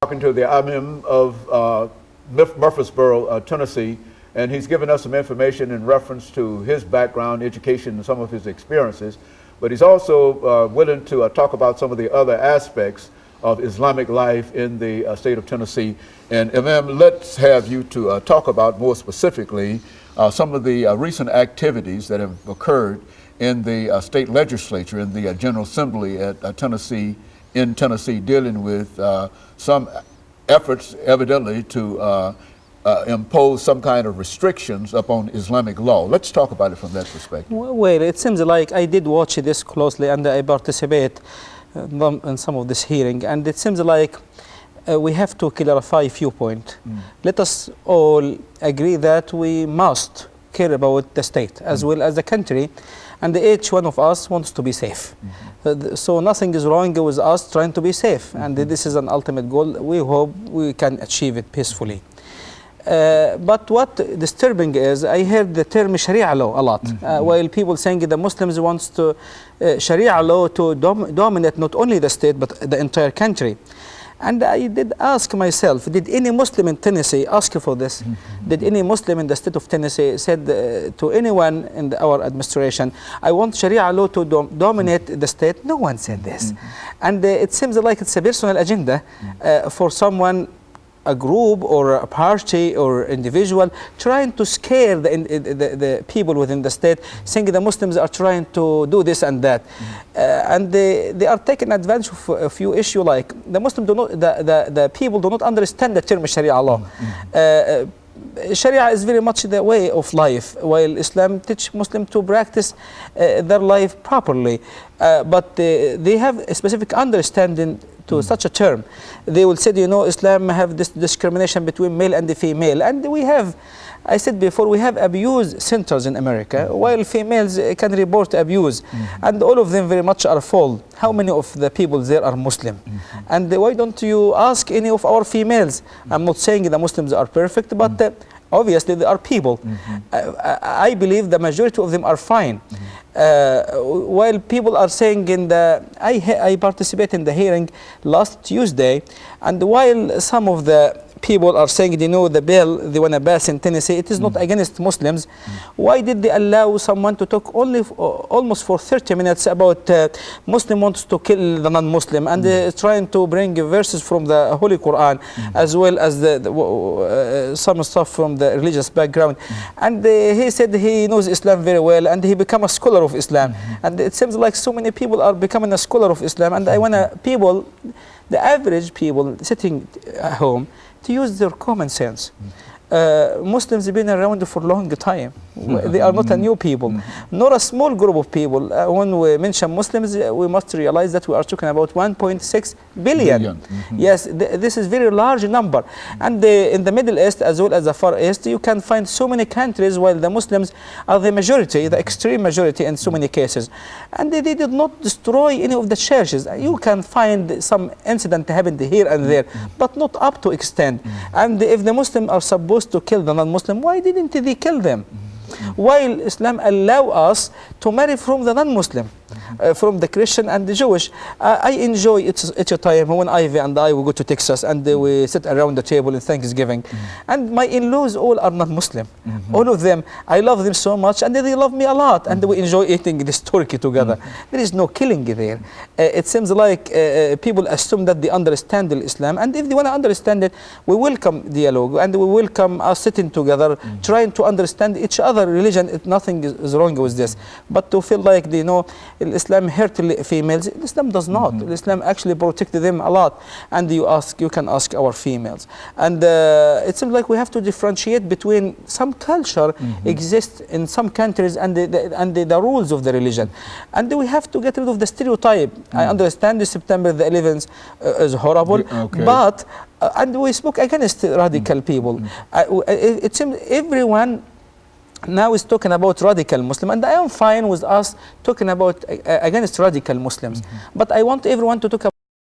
Talking to the Imam of Murfreesboro, Tennessee, and he's given us some information in reference to his background, education, and some of his experiences. But he's also willing to talk about some of the other aspects of Islamic life in the state of Tennessee. And Imam, let's have you to talk about more specifically some of the recent activities that have occurred in the state legislature, in the General Assembly at Tennessee, dealing with some efforts evidently to impose some kind of restrictions upon Islamic law. Let's talk about it from that perspective. Well, it seems like I did watch this closely and I participate in some of this hearing, and it seems like we have to clarify a few points. Let us all agree that we must care about the state as well as the country, and each one of us wants to be safe. So nothing is wrong with us trying to be safe, and this is an ultimate goal. We hope we can achieve it peacefully. But what disturbing is, I heard the term Sharia law a lot, while people saying the Muslims wants to Sharia law to dominate not only the state but the entire country. And I did ask myself, did any Muslim in Tennessee ask for this? Did any Muslim in the state of Tennessee said to anyone in our administration, I want Sharia law to dominate the state? No one said this. And it seems like it's a personal agenda for someone, a group or a party or individual trying to scare the people within the state, saying the Muslims are trying to do this and that. And they are taking advantage of a few issues, like the Muslim do not, the people do not understand the term Sharia law. Sharia is very much the way of life, while Islam teach Muslims to practice their life properly. But they have a specific understanding to such a term. They will say, you know, Islam have this discrimination between male and the female. And we have, I said before, we have abuse centers in America, while females can report abuse. And all of them very much are full. How many of the people there are Muslim? And why don't you ask any of our females? I'm not saying the Muslims are perfect, but obviously they are people. I believe the majority of them are fine. While people are saying in the, I participate in the hearing last Tuesday, and while some of the people are saying, you know, the bill they want to pass in Tennessee, it is not against Muslims. Why did they allow someone to talk only almost for 30 minutes about Muslim wants to kill the non-Muslim, and trying to bring verses from the Holy Quran as well as some stuff from the religious background. And he said he knows Islam very well and he became a scholar of Islam. And it seems like so many people are becoming a scholar of Islam, and I want people, the average people sitting at home, to use their common sense. Muslims have been around for a long time. They are not a new people, nor a small group of people. When we mention Muslims, we must realize that we are talking about 1.6 billion. Yes, this is a very large number. And in the Middle East as well as the Far East, you can find so many countries while the Muslims are the majority, the extreme majority in so many cases. And they did not destroy any of the churches. You can find some incident happened here and there, but not up to extent. And if the Muslims are supposed to kill the non-Muslim, why didn't they kill them? While Islam allow us to marry from the non-Muslim, from the Christian and the Jewish. I enjoy it at a time when Ivy and I will go to Texas and we sit around the table in Thanksgiving. And my in-laws all are not Muslim. All of them, I love them so much and they love me a lot, and we enjoy eating this turkey together. There is no killing there. It seems like people assume that they understand Islam, and if they want to understand it, we welcome dialogue and we welcome us sitting together, trying to understand each other religion. Nothing is wrong with this. But to feel like they know Islam hurt females, Islam does not. Islam actually protected them a lot. And you can ask our females. And it seems like we have to differentiate between some culture exists in some countries and the rules of the religion. And we have to get rid of the stereotype. I understand the September the 11th is horrible, but and we spoke against radical people. It seems everyone now is talking about radical Muslim, and I am fine with us talking about against radical Muslims. But I want everyone to talk about